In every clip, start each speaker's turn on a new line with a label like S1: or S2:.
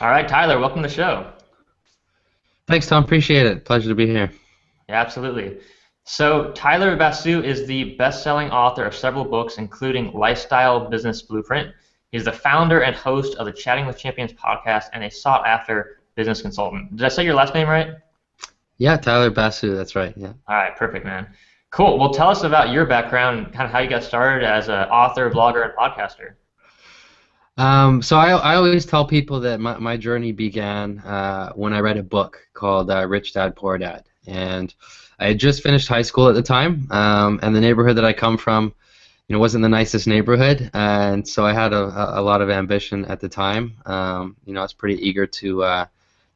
S1: All right, Tyler, welcome to the show.
S2: Thanks, Tom. Appreciate it. Pleasure to be here.
S1: Yeah, absolutely. So, Tyler Basu is the best-selling author of several books, including Lifestyle Business Blueprint. He's the founder and host of the Chatting with Champions podcast and a sought-after business consultant. Did I say your last name right?
S2: Yeah, Tyler Basu. That's right. Yeah.
S1: All right, perfect, man. Cool. Well, tell us about your background and kind of how you got started as an author, blogger, and podcaster.
S2: So I always tell people that my journey began when I read a book called Rich Dad Poor Dad, and I had just finished high school at the time, and the neighborhood that I come from, wasn't the nicest neighborhood, and so I had a lot of ambition at the time. I was pretty eager to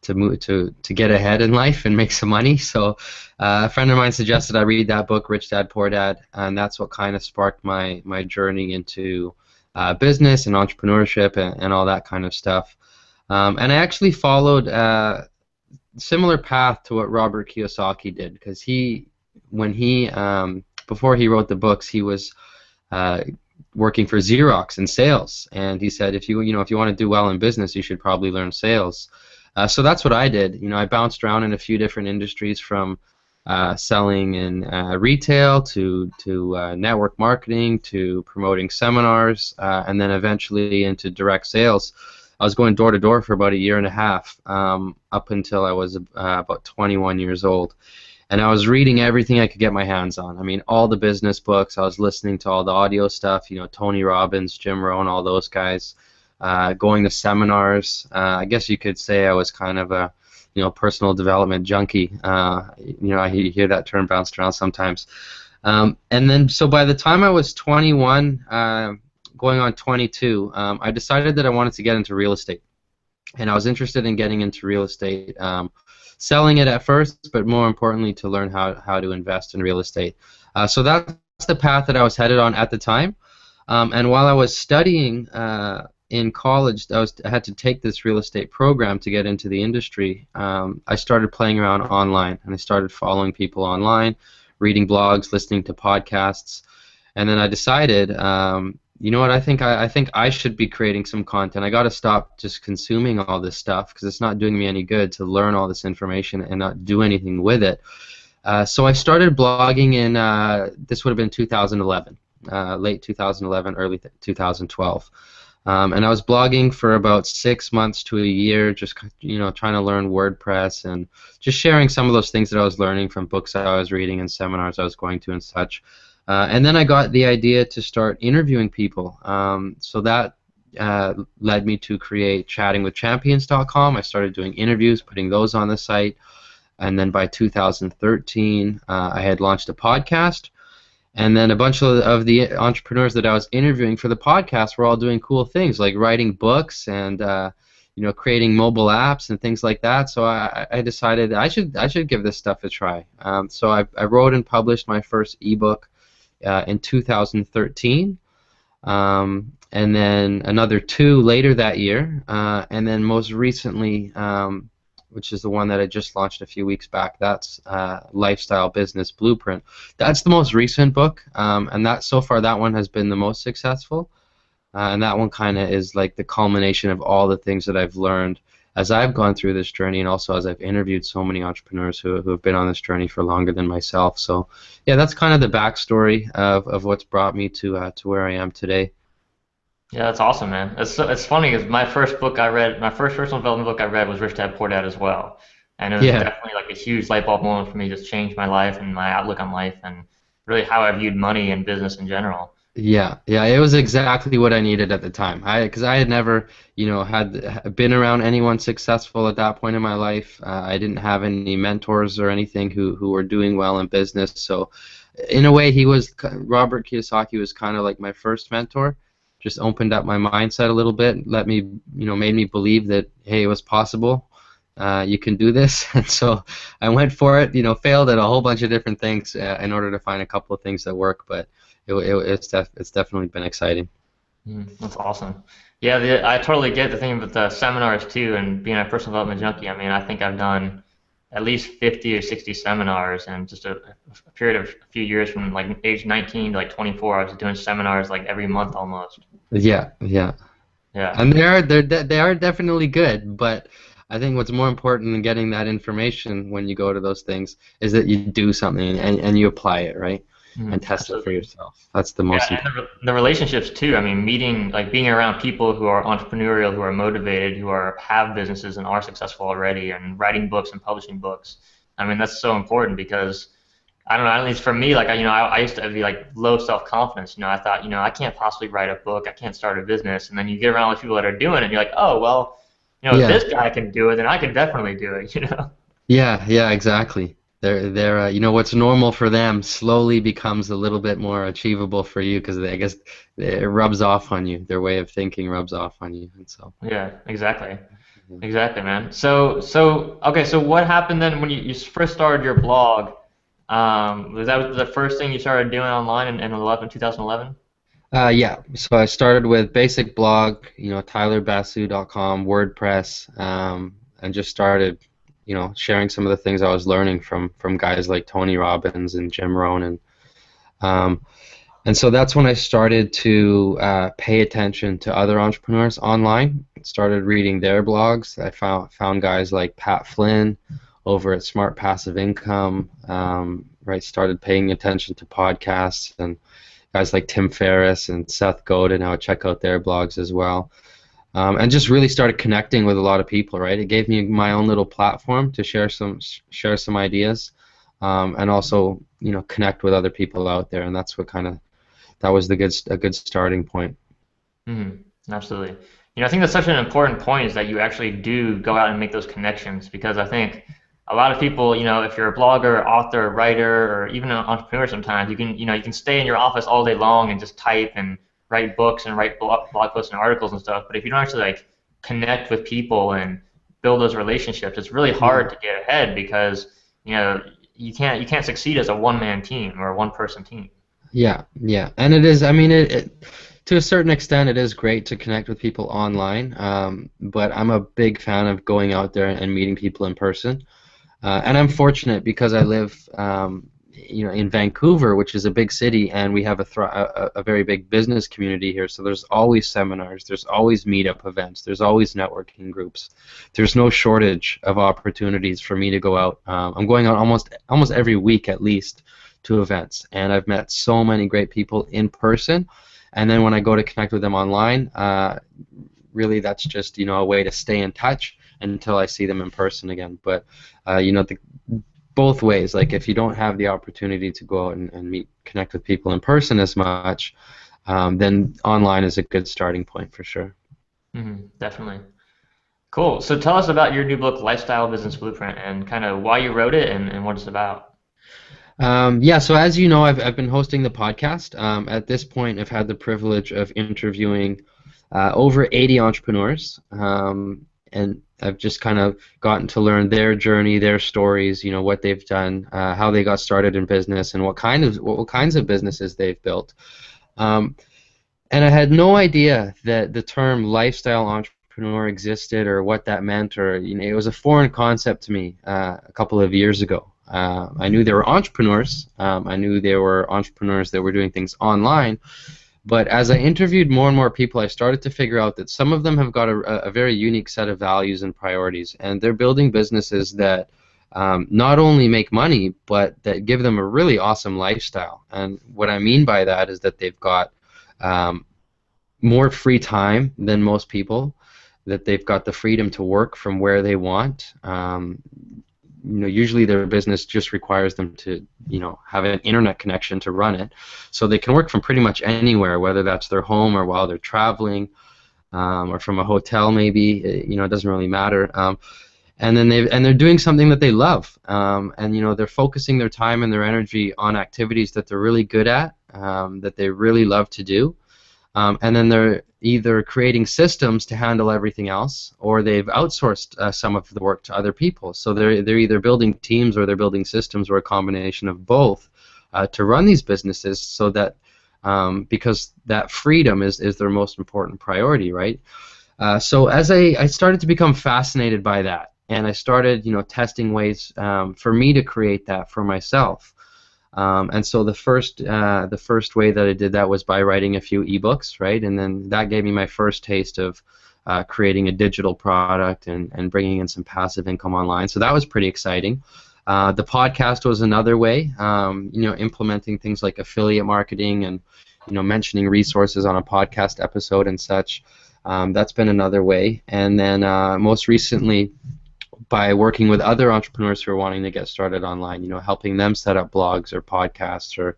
S2: move to get ahead in life and make some money. So a friend of mine suggested I read that book, Rich Dad Poor Dad, and that's what kind of sparked my journey into business and entrepreneurship and all that kind of stuff. And I actually followed a similar path to what Robert Kiyosaki did, because when he before he wrote the books, he was uh, working for Xerox in sales, and he said if you want to do well in business, you should probably learn sales. So that's what I did. I bounced around in a few different industries, from selling in retail to network marketing to promoting seminars, and then eventually into direct sales. I was going door to door for about a year and a half, up until I was about 21 years old. And I was reading everything I could get my hands on. I mean, all the business books. I was listening to all the audio stuff, Tony Robbins, Jim Rohn, all those guys. Going to seminars. I guess you could say I was kind of a, personal development junkie. I hear that term bounced around sometimes. And then, so by the time I was 21, going on 22, I decided that I wanted to get into real estate. And I was interested in getting into real estate, selling it at first, but more importantly, to learn how to invest in real estate. So that's the path that I was headed on at the time. And while I was studying in college, I had to take this real estate program to get into the industry. I started playing around online, and I started following people online, reading blogs, listening to podcasts, and then I decided, you know what? I think I should be creating some content. I got to stop just consuming all this stuff, because it's not doing me any good to learn all this information and not do anything with it. So I started blogging in this would have been 2011, late 2011, early 2012. And I was blogging for about 6 months to a year, just trying to learn WordPress and just sharing some of those things that I was learning from books I was reading and seminars I was going to and such. And then I got the idea to start interviewing people. So that led me to create chattingwithchampions.com. I started doing interviews, putting those on the site, and then by 2013, I had launched a podcast. And then a bunch of the entrepreneurs that I was interviewing for the podcast were all doing cool things, like writing books and creating mobile apps and things like that. So I decided I should give this stuff a try. So I wrote and published my first ebook in 2013, and then another two later that year, and then most recently, which is the one that I just launched a few weeks back. That's Lifestyle Business Blueprint. That's the most recent book, and that so far that one has been the most successful. And that one kind of is like the culmination of all the things that I've learned as I've gone through this journey, and also as I've interviewed so many entrepreneurs who have been on this journey for longer than myself. So, yeah, that's kind of the backstory of what's brought me to where I am today.
S1: Yeah, that's awesome, man. It's funny because my first book I read, my first personal development book I read was Rich Dad Poor Dad as well, and it was
S2: Yeah.
S1: definitely like a huge light bulb moment for me. Just changed my life and my outlook on life, and really how I viewed money and business in general.
S2: Yeah, yeah, it was exactly what I needed at the time. Because I had never, had been around anyone successful at that point in my life. I didn't have any mentors or anything who were doing well in business. So, in a way, Robert Kiyosaki was kind of like my first mentor. Just opened up my mindset a little bit, made me believe that, hey, it was possible. You can do this, and so I went for it. Failed at a whole bunch of different things in order to find a couple of things that work, but it's definitely been exciting.
S1: That's awesome. Yeah, I totally get the thing with the seminars too, and being a personal development junkie. I mean, I think I've done at least 50 or 60 seminars, and just a period of a few years from like age 19 to like 24, I was doing seminars like every month almost.
S2: Yeah, yeah.
S1: Yeah.
S2: And they are definitely good, but I think what's more important than getting that information when you go to those things is that you do something and you apply it, right? And test it for
S1: Absolutely.
S2: yourself. That's the
S1: Yeah,
S2: most
S1: and
S2: important.
S1: the relationships too. I mean, meeting, like being around people who are entrepreneurial, who are motivated, who are have businesses and are successful already, and writing books and publishing books. I mean, that's so important because I don't know. At least for me, like I used to be like low self confidence. I thought, I can't possibly write a book. I can't start a business. And then you get around with people that are doing it, and you're like, oh well, if
S2: Yeah,
S1: this guy can do it, then I can definitely do it.
S2: yeah, exactly. What's normal for them slowly becomes a little bit more achievable for you because I guess it rubs off on you. Their way of thinking rubs off on you, and so.
S1: Yeah, exactly.
S2: Yeah.
S1: Exactly, man. Okay, so what happened then when you first started your blog? Was that the first thing you started doing online in 2011?
S2: Yeah, so I started with basic blog, tylerbasu.com, WordPress, and just started, sharing some of the things I was learning from guys like Tony Robbins and Jim Rohn, um, and so that's when I started to pay attention to other entrepreneurs online. Started reading their blogs. I found guys like Pat Flynn over at Smart Passive Income. Right, started paying attention to podcasts and guys like Tim Ferriss and Seth Godin. I would check out their blogs as well, and just really started connecting with a lot of people. Right, it gave me my own little platform to share some ideas, and also connect with other people out there, and that's what kind of that was a good starting point.
S1: Absolutely. I think that's such an important point is that you actually do go out and make those connections because I think a lot of people, if you're a blogger, author, writer, or even an entrepreneur sometimes, you can stay in your office all day long and just type and write books and write blog posts and articles and stuff. But if you don't actually like connect with people and build those relationships, it's really hard to get ahead because, you can't succeed as a one-man team or a one-person team.
S2: Yeah, yeah, and it is. I mean, to a certain extent, it is great to connect with people online. But I'm a big fan of going out there and meeting people in person. And I'm fortunate because I live, in Vancouver, which is a big city, and we have a very big business community here. So there's always seminars, there's always meetup events, there's always networking groups. There's no shortage of opportunities for me to go out. I'm going out almost every week at least to events, and I've met so many great people in person. And then when I go to connect with them online, really that's just a way to stay in touch until I see them in person again. But both ways. Like if you don't have the opportunity to go out and connect with people in person as much, then online is a good starting point for sure.
S1: Definitely. Cool. So tell us about your new book, Lifestyle Business Blueprint, and kind of why you wrote it and what it's about.
S2: Yeah, so as you know, I've been hosting the podcast. At this point, I've had the privilege of interviewing over 80 entrepreneurs, and I've just kind of gotten to learn their journey, their stories, what they've done, how they got started in business, and what kinds of businesses they've built. Um, and I had no idea that the term lifestyle entrepreneur existed or what that meant, or it was a foreign concept to me a couple of years ago. I knew there were entrepreneurs. I knew there were entrepreneurs that were doing things online. But as I interviewed more and more people, I started to figure out that some of them have got a very unique set of values and priorities, and they're building businesses that not only make money, but that give them a really awesome lifestyle. And what I mean by that is that they've got um, more free time than most people, that they've got the freedom to work from where they want. Usually their business just requires them to, have an internet connection to run it, so they can work from pretty much anywhere, whether that's their home or while they're traveling, or from a hotel maybe. It doesn't really matter. And then they're doing something that they love, and they're focusing their time and their energy on activities that they're really good at, that they really love to do. And then they're either creating systems to handle everything else, or they've outsourced some of the work to other people. So they're either building teams or they're building systems or a combination of both to run these businesses. So that because that freedom is their most important priority, right? So as I started to become fascinated by that, and I started testing ways for me to create that for myself. And so the first way that I did that was by writing a few ebooks, right? And then that gave me my first taste of creating a digital product and bringing in some passive income online. So that was pretty exciting. The podcast was another way, implementing things like affiliate marketing and mentioning resources on a podcast episode and such. That's been another way. And then most recently, by working with other entrepreneurs who are wanting to get started online, helping them set up blogs or podcasts or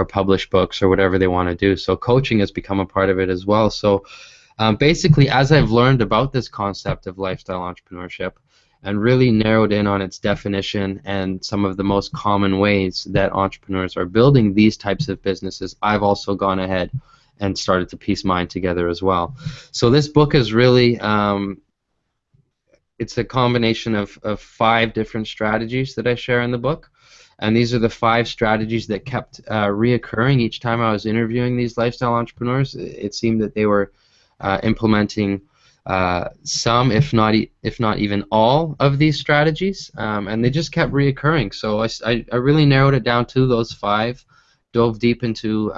S2: publish books or whatever they want to do. So coaching has become a part of it as well. So basically, as I've learned about this concept of lifestyle entrepreneurship and really narrowed in on its definition and some of the most common ways that entrepreneurs are building these types of businesses, I've also gone ahead and started to piece mine together as well. So this book is really it's a combination of 5 different strategies that I share in the book. And these are the 5 strategies that kept reoccurring each time I was interviewing these lifestyle entrepreneurs. It seemed that they were implementing some, if not even all, of these strategies, and they just kept reoccurring. So I really narrowed it down to those 5, dove deep into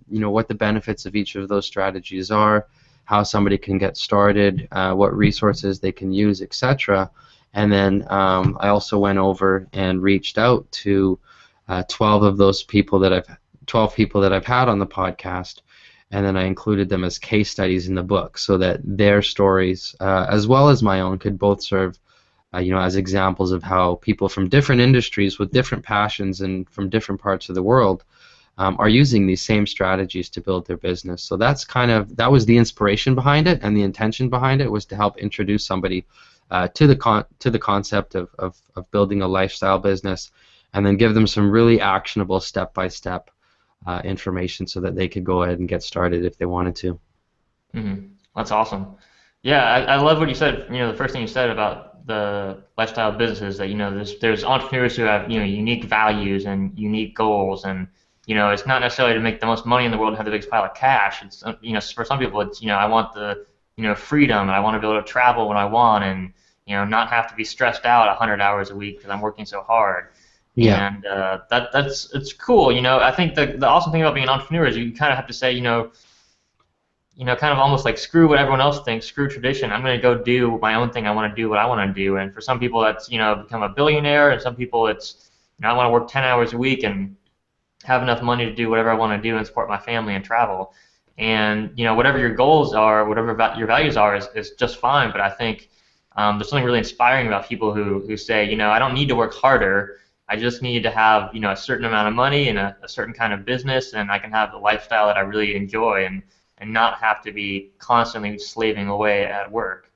S2: what the benefits of each of those strategies are, how somebody can get started, what resources they can use, etc. And then I also went over and reached out to 12 people that I've had on the podcast, and then I included them as case studies in the book so that their stories, as well as my own, could both serve as examples of how people from different industries with different passions and from different parts of the world are using these same strategies to build their business. So that was the inspiration behind it, and the intention behind it was to help introduce somebody to the concept of building a lifestyle business, and then give them some really actionable step-by-step information so that they could go ahead and get started if they wanted to.
S1: Mm-hmm. That's awesome. Yeah, I love what you said. The first thing you said about the lifestyle businesses, that there's entrepreneurs who have unique values and unique goals, and it's not necessarily to make the most money in the world and have the biggest pile of cash. It's for some people it's I want the freedom, and I want to be able to travel when I want, and not have to be stressed out 100 hours a week because I'm working so hard.
S2: Yeah.
S1: And it's cool. I think the awesome thing about being an entrepreneur is you kind of have to say kind of almost like screw what everyone else thinks, screw tradition. I'm going to go do my own thing. I want to do what I want to do. And for some people that's become a billionaire, and some people it's I want to work 10 hours a week and have enough money to do whatever I want to do and support my family and travel. And whatever your goals are, whatever your values are, is just fine. But I think there's something really inspiring about people who say, I don't need to work harder. I just need to have a certain amount of money and a certain kind of business, and I can have the lifestyle that I really enjoy and not have to be constantly slaving away at work.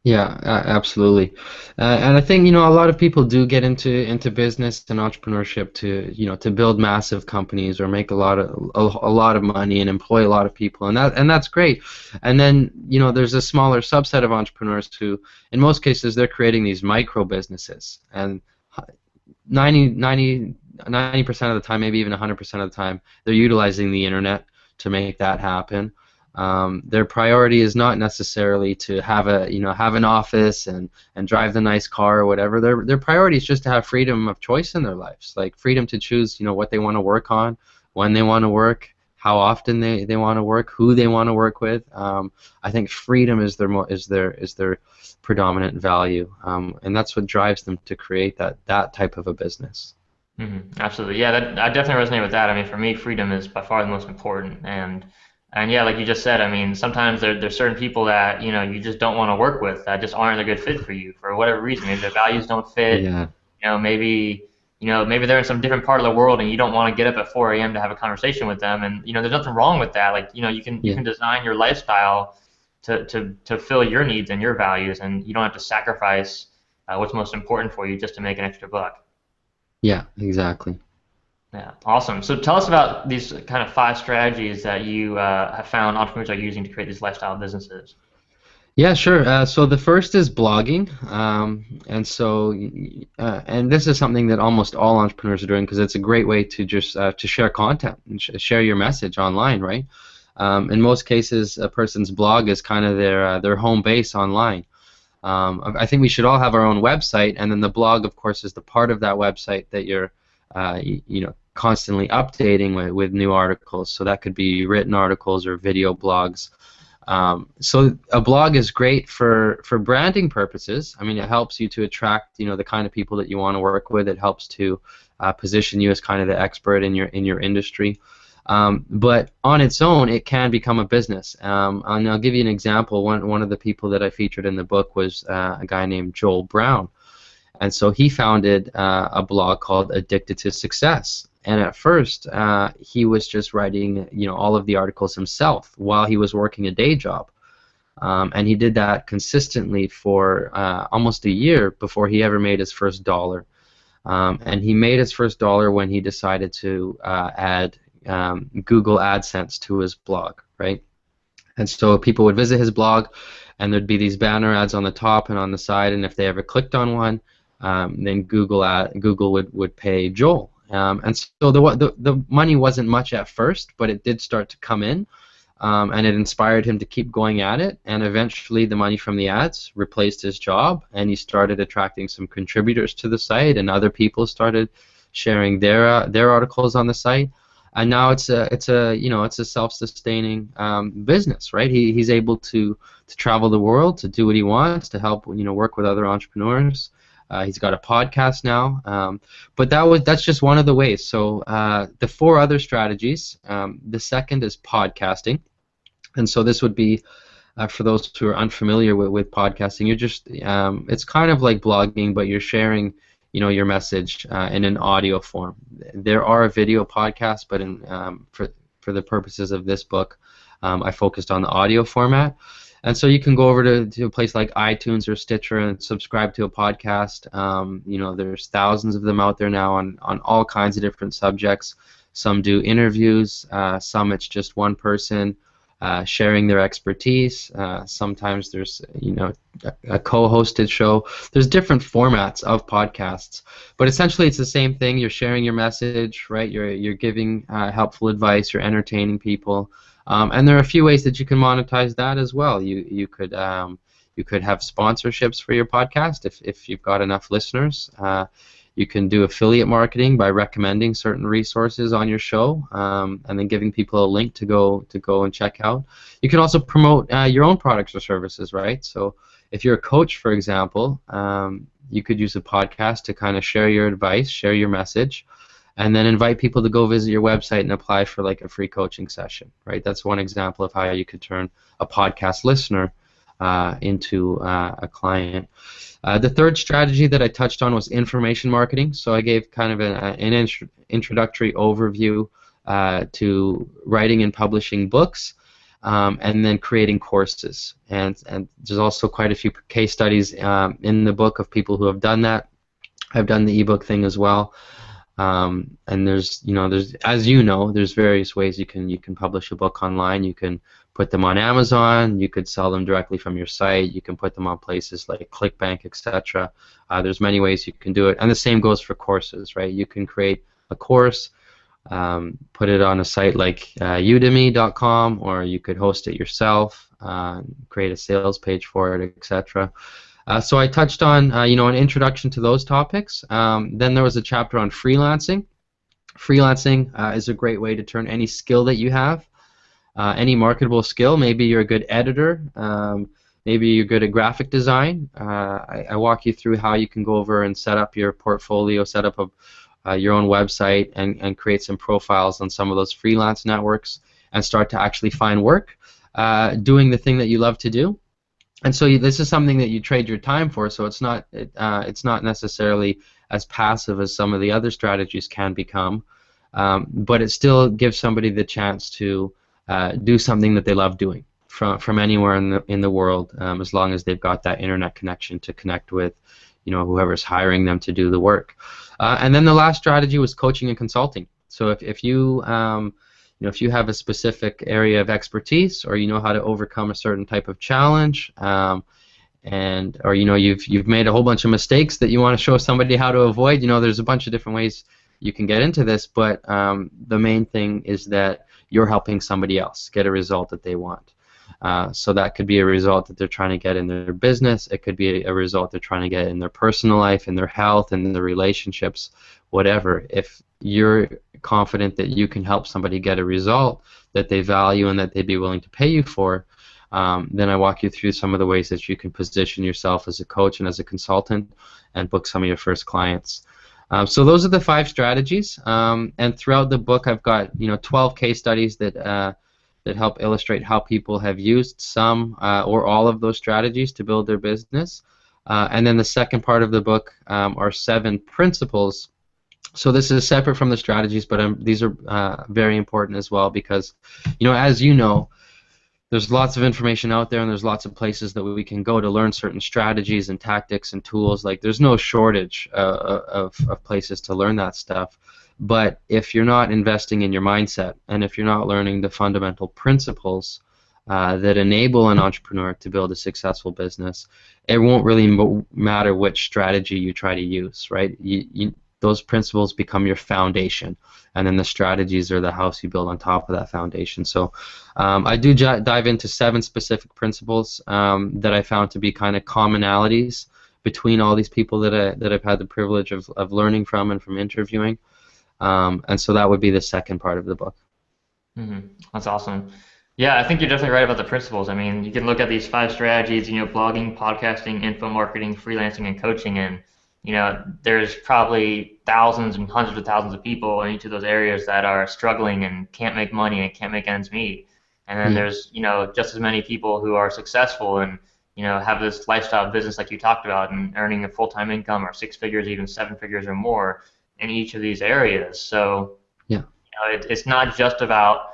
S2: Yeah, absolutely. And I think a lot of people do get into business and entrepreneurship to build massive companies or make a lot of money and employ a lot of people, and that's great. And then there's a smaller subset of entrepreneurs who, in most cases, they're creating these micro businesses, and 90% of the time, maybe even 100% of the time, they're utilizing the internet to make that happen. Their priority is not necessarily to have an office and drive the nice car or whatever. Their priority is just to have freedom of choice in their lives, like freedom to choose what they want to work on, when they want to work, how often they want to work, who they want to work with. I think freedom is their predominant value, and that's what drives them to create that type of a business.
S1: Mm-hmm. Absolutely, yeah. I definitely resonate with that. I mean, for me, freedom is by far the most important, and yeah, like you just said, I mean, sometimes there's certain people that you just don't want to work with, that just aren't a good fit for you for whatever reason. Maybe their values don't fit.
S2: Yeah.
S1: Maybe they're in some different part of the world, and you don't want to get up at 4 a.m. to have a conversation with them. And there's nothing wrong with that. Like you can design your lifestyle to fill your needs and your values, and you don't have to sacrifice what's most important for you just to make an extra buck.
S2: Yeah, exactly.
S1: Yeah, awesome. So tell us about these kind of 5 strategies that you have found entrepreneurs are using to create these lifestyle businesses.
S2: Yeah, sure. So the first is blogging, and this is something that almost all entrepreneurs are doing because it's a great way to just to share content and share your message online, right? In most cases, a person's blog is kind of their home base online. I think we should all have our own website, and then the blog, of course, is the part of that website that you're constantly updating with new articles. So that could be written articles or video blogs. So a blog is great for branding purposes. I mean, it helps you to attract, the kind of people that you want to work with. It helps to position you as kind of the expert in your industry. But on its own, it can become a business. And I'll give you an example. One of the people that I featured in the book was a guy named Joel Brown. And so he founded a blog called Addicted to Success. And at first, he was just writing, all of the articles himself while he was working a day job. And he did that consistently for almost a year before he ever made his first dollar. And he made his first dollar when he decided to add Google AdSense to his blog, right? And so people would visit his blog, and there'd be these banner ads on the top and on the side, and if they ever clicked on one, then Google would pay Joel. And so the money wasn't much at first, but it did start to come in, and it inspired him to keep going at it, and eventually the money from the ads replaced his job, and he started attracting some contributors to the site, and other people started sharing their articles on the site. And now it's a self-sustaining business, right? He's able to travel the world, to do what he wants, to help work with other entrepreneurs. He's got a podcast now, but that's just one of the ways. So the 4 other strategies. The second is podcasting, and so this would be for those who are unfamiliar with podcasting. You're just it's kind of like blogging, but you're sharing your message in an audio form. There are video podcasts, but for the purposes of this book, I focused on the audio format. And so you can go over to a place like iTunes or Stitcher and subscribe to a podcast. There's thousands of them out there now on all kinds of different subjects. Some do interviews. Some it's just one person sharing their expertise. Sometimes there's a co-hosted show. There's different formats of podcasts, but essentially it's the same thing. You're sharing your message, right? You're giving helpful advice. You're entertaining people, and there are a few ways that you can monetize that as well. You could have sponsorships for your podcast if you've got enough listeners. You can do affiliate marketing by recommending certain resources on your show, and then giving people a link to go and check out. You can also promote your own products or services, right? So if you're a coach, for example, you could use a podcast to kind of share your advice, share your message, and then invite people to go visit your website and apply for like a free coaching session, right? That's one example of how you could turn a podcast listener into a client. The third strategy that I touched on was information marketing. So I gave kind of an introductory overview to writing and publishing books, and then creating courses. And there's also quite a few case studies in the book of people who have done that. I've done the ebook thing as well. And there's there's various ways you can publish a book online. You can put them on Amazon. You could sell them directly from your site. You can put them on places like ClickBank, etc. There's many ways you can do it, and the same goes for courses, right? You can create a course, put it on a site like Udemy.com, or you could host it yourself, create a sales page for it, etc. So I touched on an introduction to those topics. Then there was a chapter on freelancing. Freelancing is a great way to turn any skill that you have, any marketable skill. Maybe you're a good editor. Maybe you're good at graphic design. I walk you through how you can go over and set up your portfolio, set up your own website, and create some profiles on some of those freelance networks and start to actually find work doing the thing that you love to do. And so this is something that you trade your time for, so it's not necessarily as passive as some of the other strategies can become, but it still gives somebody the chance to do something that they love doing from anywhere in the world, as long as they've got that internet connection to connect with whoever's hiring them to do the work. And then the last strategy was coaching and consulting. So if you if you have a specific area of expertise, or you know how to overcome a certain type of challenge, or you've made a whole bunch of mistakes that you want to show somebody how to avoid, there's a bunch of different ways you can get into this, but the main thing is that you're helping somebody else get a result that they want. So that could be a result that they're trying to get in their business. It could be a result they're trying to get in their personal life, in their health, in their relationships, whatever. If you're confident that you can help somebody get a result that they value and that they'd be willing to pay you for, then I walk you through some of the ways that you can position yourself as a coach and as a consultant and book some of your first clients. So those are the 5 strategies, and throughout the book I've got 12 case studies that help illustrate how people have used some or all of those strategies to build their business. And then the second part of the book are 7 principles. So this is separate from the strategies, but these are very important as well because, as you know, there's lots of information out there and there's lots of places that we can go to learn certain strategies and tactics and tools. Like, there's no shortage of places to learn that stuff. But if you're not investing in your mindset and if you're not learning the fundamental principles that enable an entrepreneur to build a successful business, it won't really matter which strategy you try to use, right? Those principles become your foundation, and then the strategies are the house you build on top of that foundation. So I do dive into 7 specific principles that I found to be kind of commonalities between all these people that I've had the privilege of learning from and from interviewing. And so that would be the second part of the book.
S1: Mm-hmm. That's awesome. Yeah, I think you're definitely right about the principles. I mean, you can look at these 5 strategies, blogging, podcasting, info marketing, freelancing, and coaching, and there's probably thousands and hundreds of thousands of people in each of those areas that are struggling and can't make money and can't make ends meet. And then there's, just as many people who are successful and, have this lifestyle business like you talked about and earning a full-time income or 6 figures, even 7 figures or more in each of these areas. So, it's not just about,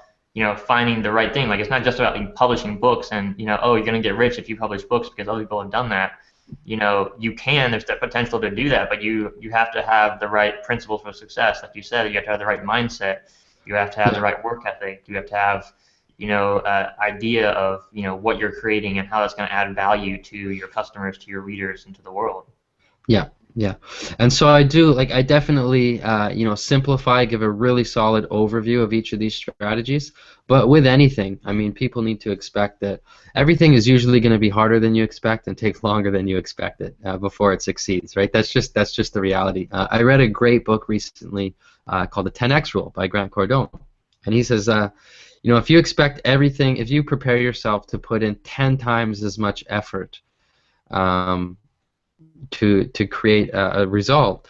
S1: finding the right thing. Like, it's not just about publishing books and, oh, you're going to get rich if you publish books because other people have done that. There's the potential to do that, but you have to have the right principles for success. Like you said, you have to have the right mindset. You have to have the right work ethic. You have to have, idea of, what you're creating and how that's going to add value to your customers, to your readers, and to the world.
S2: Yeah. And so I definitely, simplify, give a really solid overview of each of these strategies. But with anything, I mean, people need to expect that everything is usually going to be harder than you expect and take longer than you expect it before it succeeds, right? That's just the reality. I read a great book recently called The 10X Rule by Grant Cardone, and he says, if you expect everything, if you prepare yourself to put in 10 times as much effort to create a result,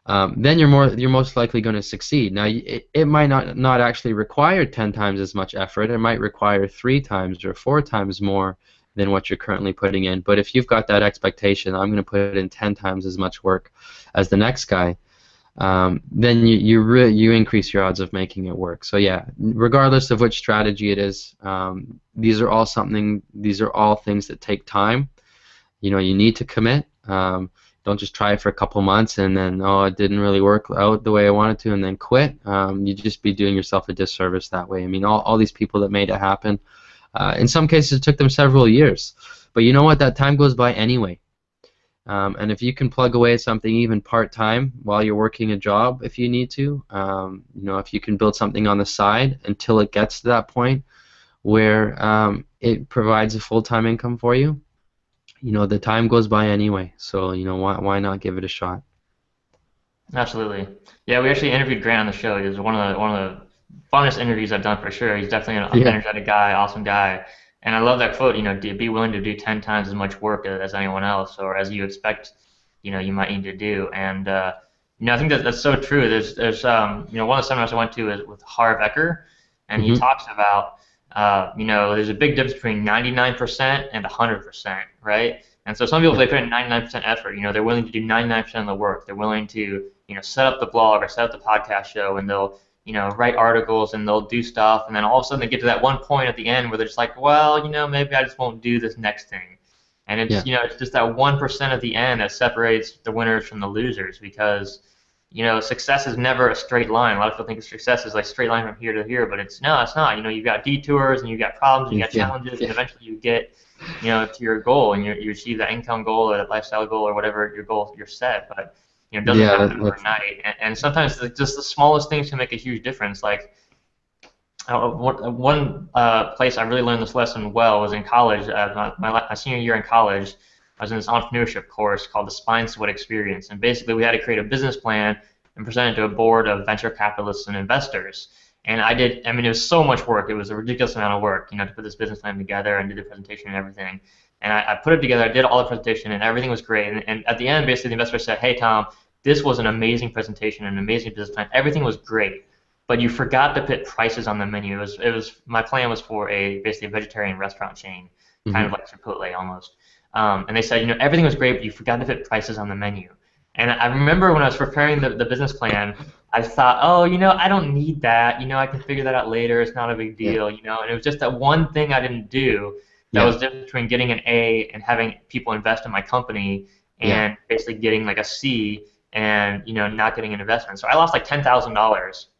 S2: then you're most likely going to succeed. Now, it might not actually require 10 times as much effort. It might require 3 times or 4 times more than what you're currently putting in. But if you've got that expectation, I'm going to put in 10 times as much work as the next guy, then you increase your odds of making it work. So yeah, regardless of which strategy it is, these are all things that take time. You need to commit. Don't just try it for a couple months and then, it didn't really work out the way I wanted to, and then quit. You'd just be doing yourself a disservice that way. I mean, all these people that made it happen, in some cases it took them several years. But you know what? That time goes by anyway. And if you can plug away at something even part-time while you're working a job, if you need to, if you can build something on the side until it gets to that point where it provides a full-time income for you, the time goes by anyway, so why not give it a shot?
S1: Absolutely. Yeah, we actually interviewed Grant on the show. He was one of the funnest interviews I've done for sure. He's definitely an energetic guy, awesome guy, and I love that quote. Be willing to do 10 times as much work as anyone else, or as you expect, you might need to do. And I think that's so true. There's one of the seminars I went to is with Harv Eker, and he talks about. There's a big difference between 99% and 100%, right? And so some people, they put in 99% effort, they're willing to do 99% of the work. They're willing to, set up the blog or set up the podcast show, and they'll, write articles and they'll do stuff, and then all of a sudden they get to that one point at the end where they're just like, well, maybe I just won't do this next thing. And it's, it's just that 1% at the end that separates the winners from the losers, because success is never a straight line. A lot of people think success is like straight line from here to here, but it's not. You've got detours and you've got problems and you've got challenges, and eventually you get, to your goal and you achieve that income goal or that lifestyle goal or whatever your goal you're set. But it doesn't happen overnight. And sometimes just the smallest things can make a huge difference. Like, One place I really learned this lesson well was in college. My senior year in college, I was in this entrepreneurship course called the Spine Sweat Experience, and basically we had to create a business plan and present it to a board of venture capitalists and investors. And I did. I mean, it was so much work. It was a ridiculous amount of work, to put this business plan together and do the presentation and everything. And I put it together. I did all the presentation, and everything was great. And at the end, basically, the investor said, "Hey, Tom, this was an amazing presentation, an amazing business plan. Everything was great, but you forgot to put prices on the menu. It was my plan was for basically a vegetarian restaurant chain, kind of
S2: Hmm.
S1: like Chipotle almost. And they said, everything was great, but you forgot to put prices on the menu. And I remember when I was preparing the business plan, I thought, oh, I don't need that. I can figure that out later. It's not a big
S2: Yeah.
S1: deal. And it was just that one thing I didn't do that
S2: Yeah.
S1: was different between getting an A and having people invest in my company
S2: Yeah.
S1: and basically getting like a C and not getting an investment. So I lost like $10,000
S2: Yeah.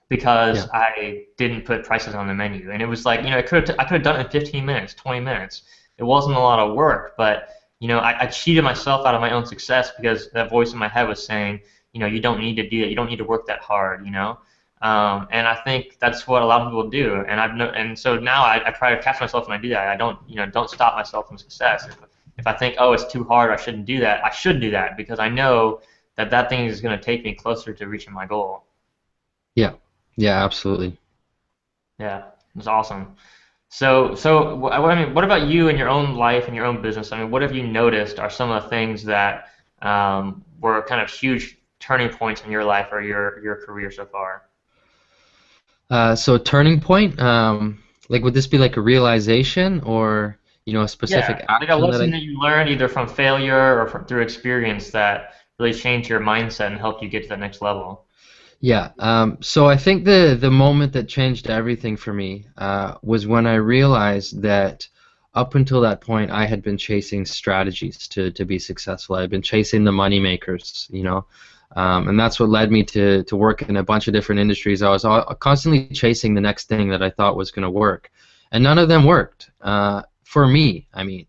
S1: because I didn't put prices on the menu. And it was like, I could have done it in 15 minutes, 20 minutes. It wasn't a lot of work, but I cheated myself out of my own success because that voice in my head was saying, you don't need to do that. You don't need to work that hard. And I think that's what a lot of people do. And and so now I try to catch myself when I do that. I don't stop myself from success. If I think, oh, it's too hard, I shouldn't do that. I should do that because I know that thing is going to take me closer to reaching my goal.
S2: Yeah. Yeah. Absolutely.
S1: Yeah, it's awesome. I mean, what about you in your own life and your own business? I mean, what have you noticed are some of the things that were kind of huge turning points in your life or your career so far?
S2: So turning point, like would this be like a realization or a specific
S1: Yeah, like a
S2: action that
S1: lesson
S2: I?
S1: that you learned either from failure or through experience that really changed your mindset and helped you get to that next level.
S2: Yeah. So I think the moment that changed everything for me was when I realized that up until that point I had been chasing strategies to be successful. I'd been chasing the money makers. And that's what led me to work in a bunch of different industries. I was constantly chasing the next thing that I thought was going to work, and none of them worked for me. I mean,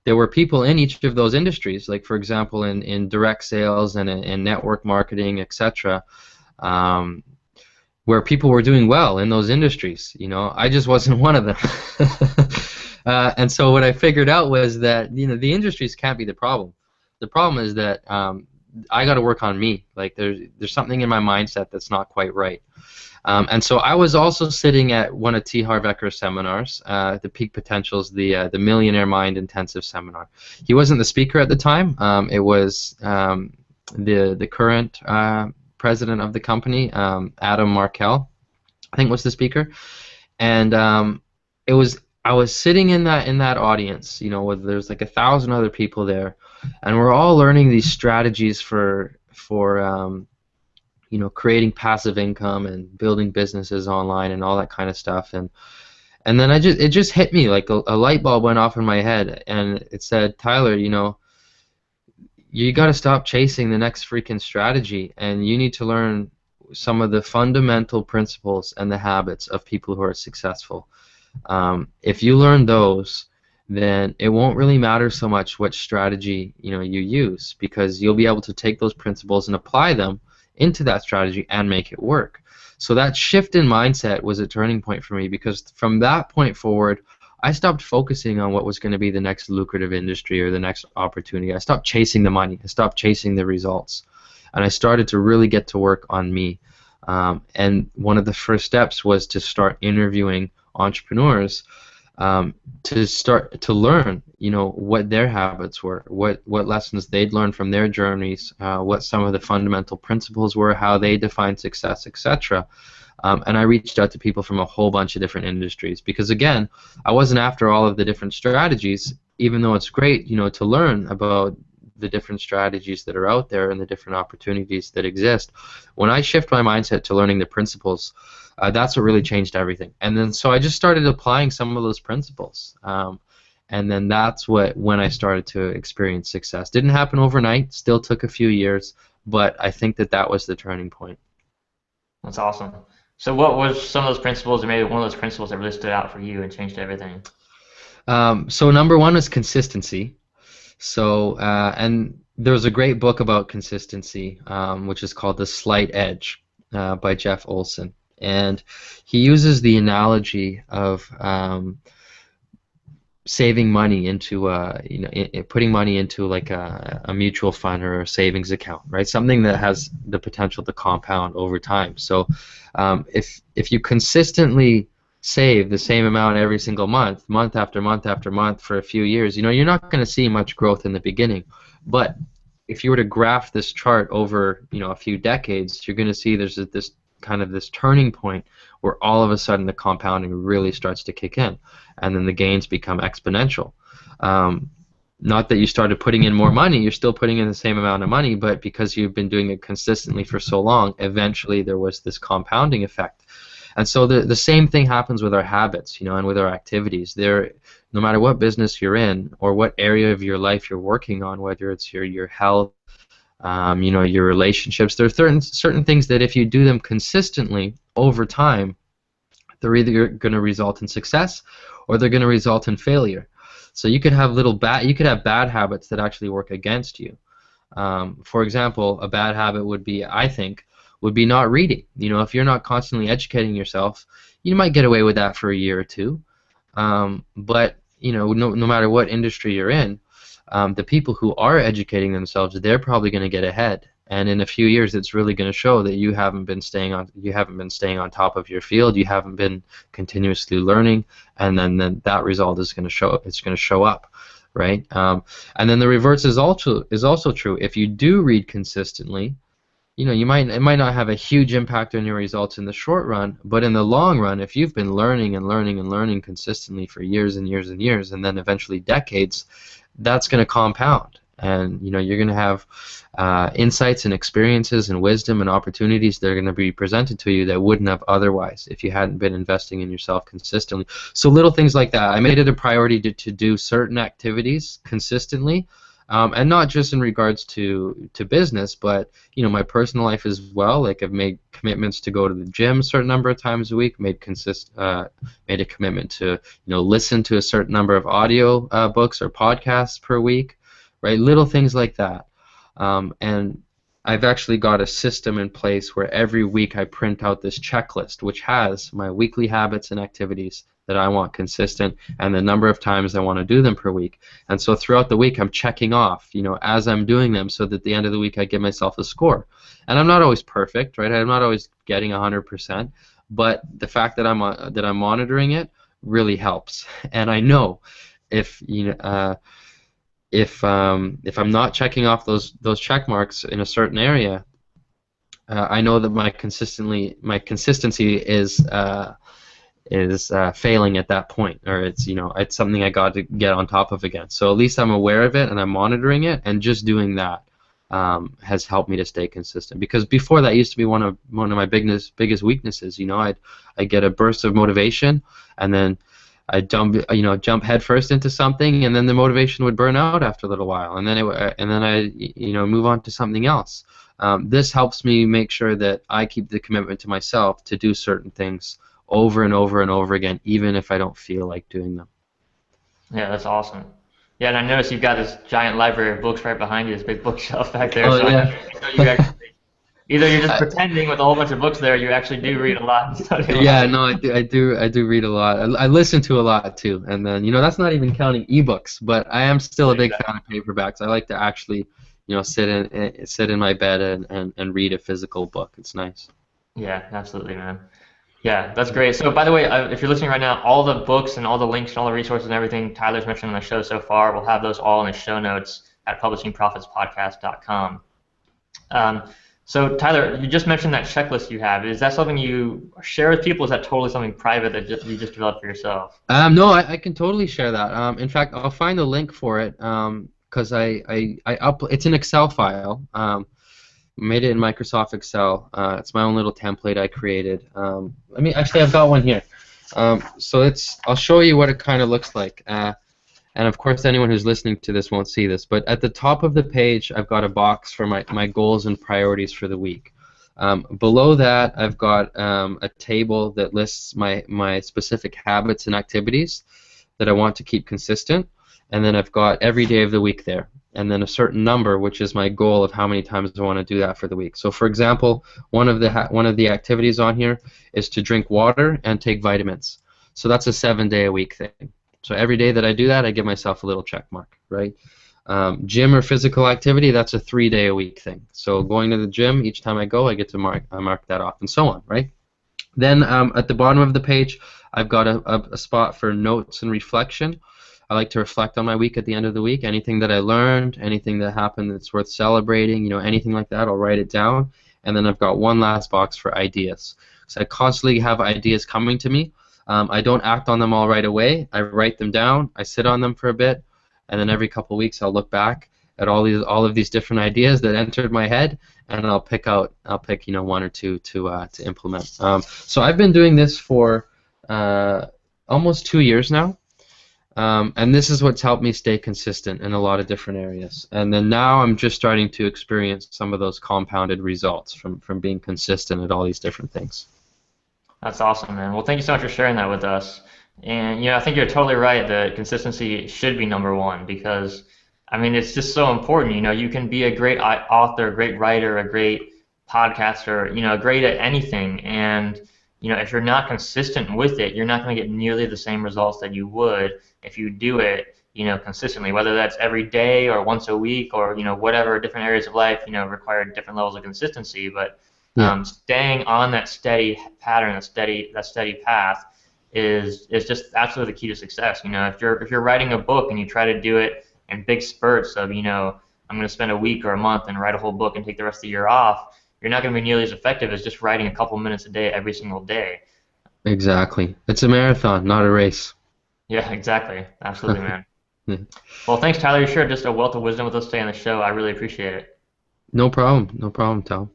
S2: there were people in each of those industries, like for example in direct sales and in network marketing, etc. Um, where people were doing well in those industries. I just wasn't one of them. And so what I figured out was that the industries can't be the problem. The problem is that I got to work on me. Like there's something in my mindset that's not quite right. And so I was also sitting at one of T. Harv Eker's seminars, the Peak Potentials, the Millionaire Mind Intensive seminar. He wasn't the speaker at the time. It was the current president of the company, Adam Markel, I think was the speaker, and it was I was sitting in that audience, with there's like 1,000 other people there, and we're all learning these strategies for creating passive income and building businesses online and all that kind of stuff, and then it just hit me like a light bulb went off in my head, and it said, Tyler, you got to stop chasing the next freaking strategy, and you need to learn some of the fundamental principles and the habits of people who are successful. If you learn those, then it won't really matter so much what strategy you use, because you'll be able to take those principles and apply them into that strategy and make it work. So that shift in mindset was a turning point for me, because from that point forward, I stopped focusing on what was going to be the next lucrative industry or the next opportunity. I stopped chasing the money. I stopped chasing the results. And I started to really get to work on me. And one of the first steps was to start interviewing entrepreneurs, to start to learn, what their habits were, what lessons they'd learned from their journeys, what some of the fundamental principles were, how they define success, etc. And I reached out to people from a whole bunch of different industries, because again, I wasn't after all of the different strategies, even though it's great, to learn about the different strategies that are out there and the different opportunities that exist. When I shift my mindset to learning the principles, that's what really changed everything. And then so I just started applying some of those principles. And then that's when I started to experience success. Didn't happen overnight, still took a few years, but I think that was the turning point.
S1: That's awesome. So what was some of those principles, or maybe one of those principles that really stood out for you and changed everything?
S2: So number one is consistency. So and there's a great book about consistency, which is called The Slight Edge by Jeff Olson. And he uses the analogy of saving money into putting money into like a mutual fund or a savings account, right? Something that has the potential to compound over time. So if you consistently save the same amount every single month, month after month after month for a few years, you're not going to see much growth in the beginning. But if you were to graph this chart over a few decades, you're going to see there's this turning point where all of a sudden the compounding really starts to kick in, and then the gains become exponential. Not that you started putting in more money, you're still putting in the same amount of money, but because you've been doing it consistently for so long, eventually there was this compounding effect. And so the same thing happens with our habits, and with our activities. No matter what business you're in or what area of your life you're working on, whether it's your health, your relationships, there are certain things that if you do them consistently over time, they're either going to result in success or they're going to result in failure. So you could have bad habits that actually work against you. For example, a bad habit would be not reading. If you're not constantly educating yourself, you might get away with that for a year or two. But no matter what industry you're in, the people who are educating themselves, they're probably going to get ahead. And in a few years, it's really going to show that you haven't been staying on top of your field. You haven't been continuously learning, and then that result is going to show. It's going to show up, right? And then the reverse is also true. If you do read consistently, it might not have a huge impact on your results in the short run, but in the long run, if you've been learning and learning and learning consistently for years and years and years, and then eventually decades, that's going to compound. And you're going to have insights and experiences and wisdom and opportunities that are going to be presented to you that wouldn't have otherwise if you hadn't been investing in yourself consistently. So little things like that. I made it a priority to do certain activities consistently, and not just in regards to business, but my personal life as well. Like I've made commitments to go to the gym a certain number of times a week. Made a commitment to listen to a certain number of audio books or podcasts per week. Right, little things like that, and I've actually got a system in place where every week I print out this checklist, which has my weekly habits and activities that I want consistent, and the number of times I want to do them per week. And so throughout the week, I'm checking off, as I'm doing them, so that at the end of the week I give myself a score. And I'm not always perfect, right? I'm not always getting 100%, but the fact that I'm monitoring it really helps. And I know if if I'm not checking off those check marks in a certain area, I know that my consistency is failing at that point, or it's something I got to get on top of again. So at least I'm aware of it and I'm monitoring it, and just doing that has helped me to stay consistent. Because before that used to be one of my biggest weaknesses. I'd get a burst of motivation, and then I'd jump headfirst into something, and then the motivation would burn out after a little while, and then I move on to something else. This helps me make sure that I keep the commitment to myself to do certain things over and over and over again, even if I don't feel like doing them.
S1: Yeah, that's awesome. Yeah, and I noticed you've got this giant library of books right behind you, this big bookshelf back there.
S2: Oh,
S1: so
S2: yeah.
S1: you actually, either you're just pretending with a whole bunch of books there, or you actually do read a lot and study a lot.
S2: Yeah, no, I do read a lot. I listen to a lot too, and then that's not even counting ebooks. But I am still a big fan of paperbacks. I like to actually sit in my bed and read a physical book. It's nice.
S1: Yeah, absolutely, man. Yeah, that's great. So, by the way, if you're listening right now, all the books and all the links and all the resources and everything Tyler's mentioned on the show so far, we'll have those all in the show notes at publishingprofitspodcast.com. So, Tyler, you just mentioned that checklist you have. Is that something you share with people? Is that totally something private that you just developed for yourself?
S2: No, I can totally share that. In fact, I'll find the link for it because it's an Excel file. Made it in Microsoft Excel. It's my own little template I created. I've got one here. I'll show you what it kind of looks like. And of course, anyone who's listening to this won't see this, but at the top of the page, I've got a box for my goals and priorities for the week. Below that, I've got a table that lists my specific habits and activities that I want to keep consistent, and then I've got every day of the week there. and then a certain number, which is my goal of how many times I want to do that for the week. So, for example, one of the activities on here is to drink water and take vitamins. So that's a 7-day-a-week thing. So every day that I do that, I give myself a little check mark, right? Gym or physical activity, that's a 3-day-a-week thing. So going to the gym, each time I go, I get to mark that off, and so on, right? Then at the bottom of the page, I've got a spot for notes and reflection. I like to reflect on my week at the end of the week. Anything that I learned, anything that happened that's worth celebrating, anything like that, I'll write it down. And then I've got one last box for ideas. So I constantly have ideas coming to me. I don't act on them all right away. I write them down. I sit on them for a bit, and then every couple of weeks I'll look back at all of these different ideas that entered my head, and I'll pick one or two to implement. So I've been doing this for almost 2 years now. And this is what's helped me stay consistent in a lot of different areas. And then now I'm just starting to experience some of those compounded results from being consistent at all these different things.
S1: That's awesome, man. Well, thank you so much for sharing that with us. And I think you're totally right that consistency should be number one because, I mean, it's just so important. You can be a great author, a great writer, a great podcaster, great at anything, and if you're not consistent with it, you're not going to get nearly the same results that you would if you do it, consistently, whether that's every day or once a week or, whatever different areas of life, require different levels of consistency. But staying on that steady pattern, that steady path is just absolutely the key to success. If you're writing a book and you try to do it in big spurts of, I'm going to spend a week or a month and write a whole book and take the rest of the year off, you're not going to be nearly as effective as just writing a couple minutes a day every single day.
S2: Exactly. It's a marathon, not a race.
S1: Yeah, exactly. Absolutely, man. Well, thanks, Tyler. You shared just a wealth of wisdom with us today on the show. I really appreciate it.
S2: No problem. No problem, Tom.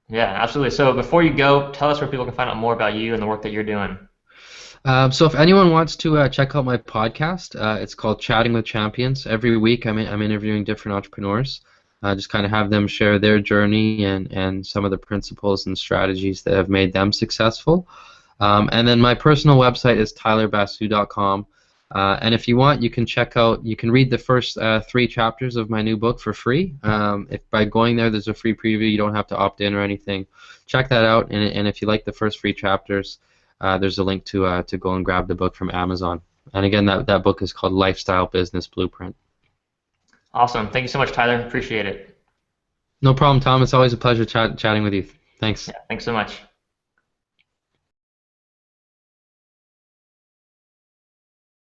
S1: Yeah, absolutely. So before you go, tell us where people can find out more about you and the work that you're doing.
S2: So if anyone wants to check out my podcast, it's called Chatting with Champions. Every week I'm interviewing different entrepreneurs. Just kind of have them share their journey and some of the principles and strategies that have made them successful. And then my personal website is tylerbasu.com. And if you want, you can read the first 3 chapters of my new book for free. If by going there's a free preview, you don't have to opt in or anything. Check that out, and if you like the first 3 chapters, there's a link to go and grab the book from Amazon. And again, that book is called Lifestyle Business Blueprint.
S1: Awesome. Thank you so much, Tyler. Appreciate it.
S2: No problem, Tom. It's always a pleasure chatting with you. Thanks.
S1: Yeah, thanks so much.